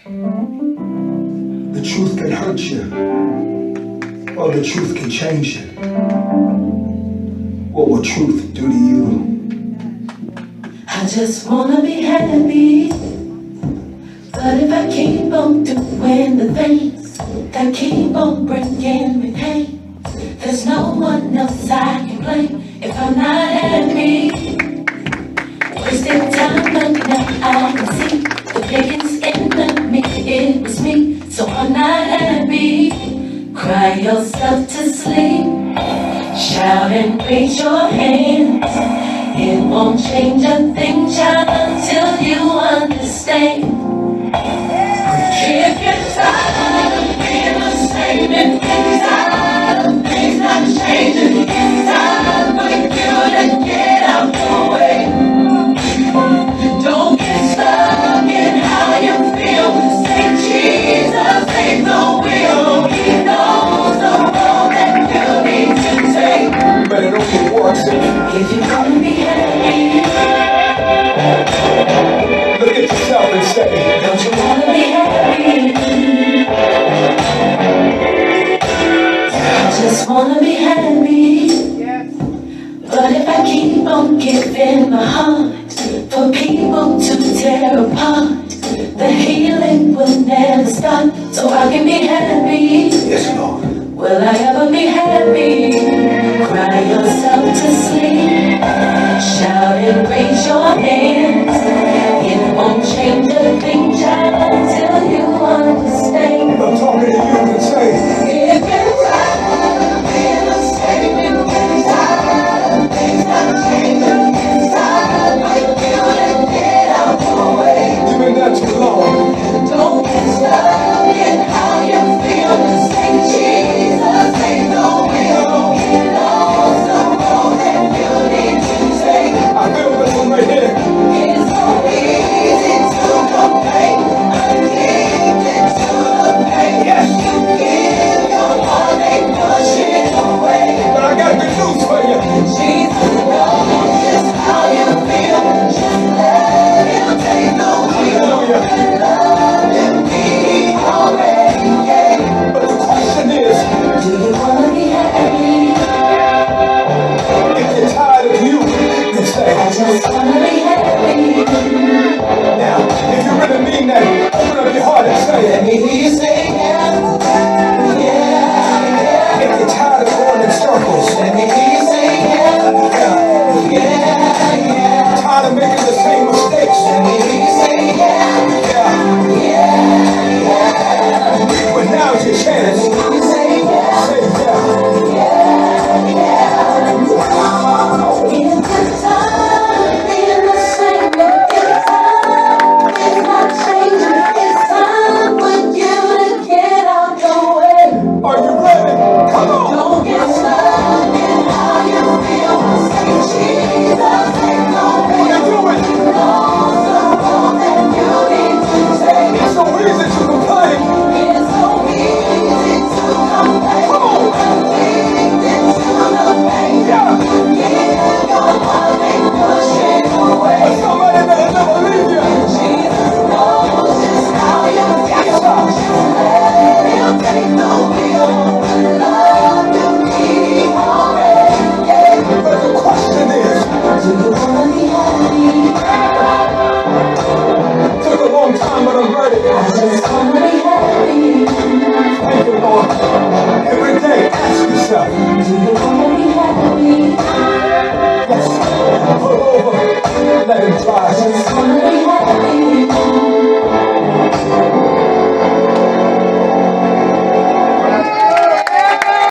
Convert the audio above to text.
The truth can hurt you, or the truth can change you. What will truth do to you? I just wanna be happy, but if I keep on doing the things that keep on bringing me pain, there's no one else I can blame if I'm not happy. Wasted time, but now I can see the biggest enemy, it was me, so I'm not happy. Cry yourself to sleep, shout and raise your hands. It won't change a thing, child, until you understand. If you're tired of being the same, if you're tired of things not changing, it's time for you to get out the way. Don't get stuck in how you feel. Say Jesus ain't the wheel. He knows the road that you need to take. But it only works if you're gonna be happy. Look at yourself and say, Don't you wanna be happy? I just wanna be happy. But if I keep on giving my heart for people to tear apart, the healing will never stop, so I can be happy. yes, Lord. Will I ever be happy? Cry yourself to sleep, shout and raise your hands. It won't change a thing, child, until you understand. If I'm talking to you, you can say, If you're tired of being the same, if you're tired of things not changing, it's time for you to get out the way. you've been there too long. Don't get stuck in how you feel. Say Jesus ain't the wheel. He knows the road that you need to take. I feel this one right here. It's so easy to complain, addicted to the pain. Yes. You give your heart, they push it away. But I got good news for you. Jesus knows just how you feel. Just let him take the wheel. Hallelujah. Love him, he already gave. But the question is, Do you wanna be happy? if you're tired of you, then I say, just wanna be happy. now, if you really mean that, open up your heart and say Let it. me hear you say yeah, yeah. If you're tired of going in circles, Let me hear you say yeah, yeah. tired of making the same mistakes, Let me hear you say yeah, yeah. But now's your chance. you say yeah. Say yeah. It's the time, being the same. It's time, it's not changing. It's time for you to get out the way. Are you ready? Come on. Don't get stuck in how you feel. Say Jesus ain't no You wheel. do it. Knows the road that you need to take. It's so easy to complain. It's so easy to complain. Come on. Addicted to the pain. Yeah. Give your heart, they push it But away. somebody that'll never leave you. Jesus knows just how you feel. Just let him take the wheel. Love you, he already gave. But the question is, Do you wanna be happy? took a long time, but I'm ready. I just wanna be happy. Thank you, Lord. Every day, ask yourself, Do you wanna be happy? yes, pull over, let him drive. Just wanna